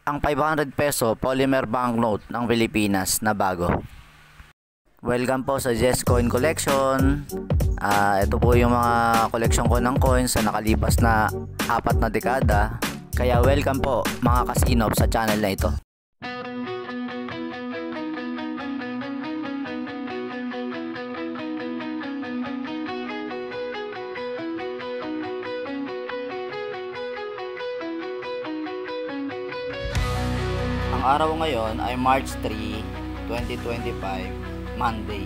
ang 500 peso polymer banknote ng Pilipinas na bago. Welcome po sa Jess Coin Collection. Ito po yung mga collection ko ng coins sa nakalipas na 4 na dekada. Kaya welcome po mga kasinop sa channel na ito. Ang araw ngayon ay March 3, 2025, Monday.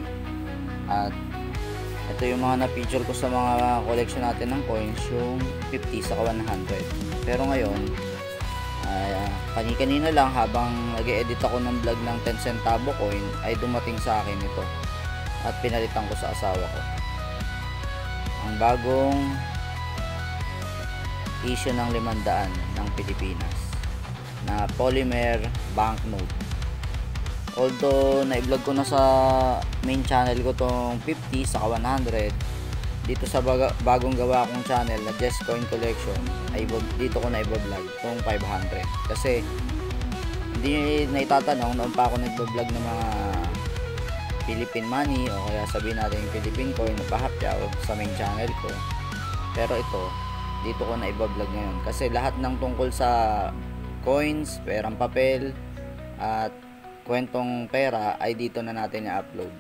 At ito yung mga na-feature ko sa mga collection natin ng coins, yung 50 sa 100. Pero ngayon, kani-kanina lang habang nag-e-edit ako ng vlog ng 10 centavo coin, ay dumating sa akin ito. At pinalitan ko sa asawa ko. Ang bagong issue ng 500 ng Pilipinas na polymer banknote. Although na-vlog ko na sa main channel ko tong 50 sa 100, dito sa bagong gawa kong channel na Jess Coin Collection ay dito ko na i-vlog tong 500 kasi hindi na itatanong noon pa ako nag-vlog ng mga Philippine money o kaya sabihin natin Philippine coin na pahapyaw sa main channel ko. Pero ito dito ko na i-vlog ngayon kasi lahat ng tungkol sa coins, perang papel at kwentong pera ay dito na natin i-upload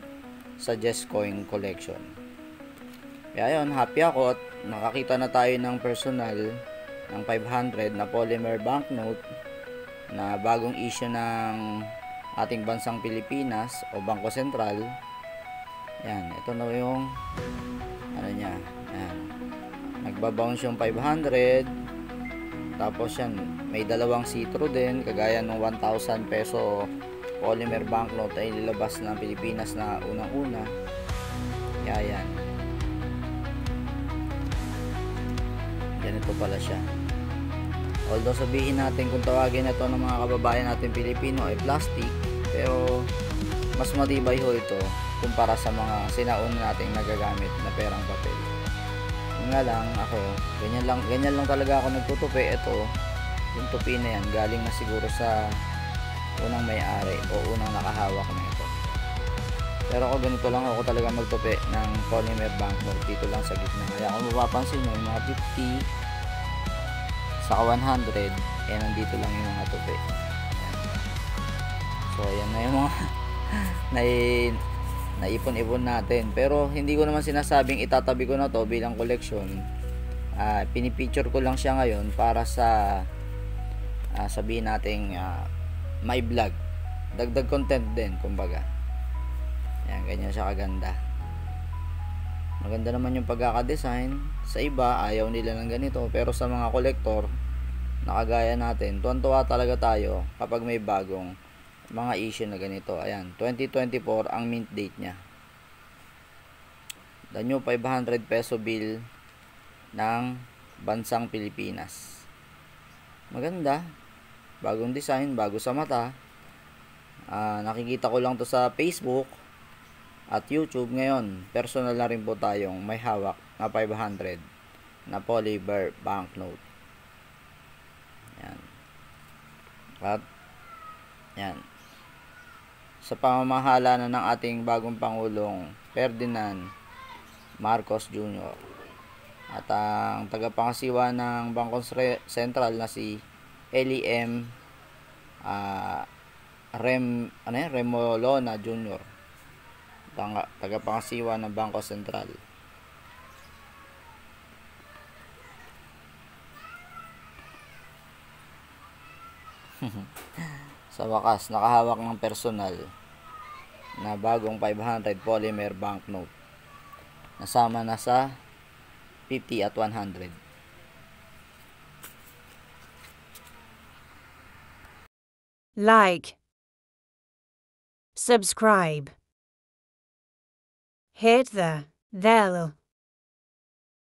sa Jess Coin Collection. Kaya yun, happy ako at nakakita na tayo ng personal ng 500 na polymer banknote na bagong issue ng ating bansang Pilipinas o Bangko Sentral. Yan, ito na yung ano niya. Yan. Nagbabounce yung 500. Tapos yan, may dalawang see-through din kagaya ng 1,000 peso polymer banknote ay nilabas ng Pilipinas na unang-una. Kaya yan. Ganito pala siya. Although sabihin natin kung tawagin na ito ng mga kababayan natin Pilipino ay plastic, pero mas matibay ho ito kumpara sa mga sinauna nating nagagamit na perang papel. Nga lang ako, ganyan lang talaga ako nagtutupi. Ito, yung tupi na yan galing na siguro sa unang may-ari o unang nakahawak na ito. Pero ako ganito lang ako talaga magtupi ng polymer banknote dito lang sa gitna. Kaya kung mapapansin nyo, yung mga 50 sa 100 nandito lang yung mga tupi. Ayan. So ayan na yung mga naipon-ipon natin. Pero hindi ko naman sinasabing itatabi ko na to bilang collection. Pinipicture ko lang siya ngayon para sa sabihin nating may vlog, dagdag content din kumbaga. Yan, ganyan siya kaganda. Maganda naman yung pagkaka-design. Sa iba ayaw nila ng ganito, pero sa mga collector nakagaya natin, tuwan-tuwa talaga tayo kapag may bagong mga issue na ganito. Ayan, 2024 ang mint date nya. The new 500 peso bill ng bansang Pilipinas. Maganda, bagong design, bago sa mata. Nakikita ko lang to sa Facebook at YouTube. Ngayon, personal na rin po tayong may hawak na 500 na polymer banknote. Yan. At yan, sa pamamahala na ng ating bagong Pangulong Ferdinand Marcos Jr. At ang tagapangasiwa ng Bangko Sentral na si L.E.M. Remolona Jr. Tagapangasiwa ng Bangko Sentral. Sa wakas, nakahawak ng personal na bagong 500 polymer banknote. Nasama na sa 50 at 100. Like, subscribe, hit the bell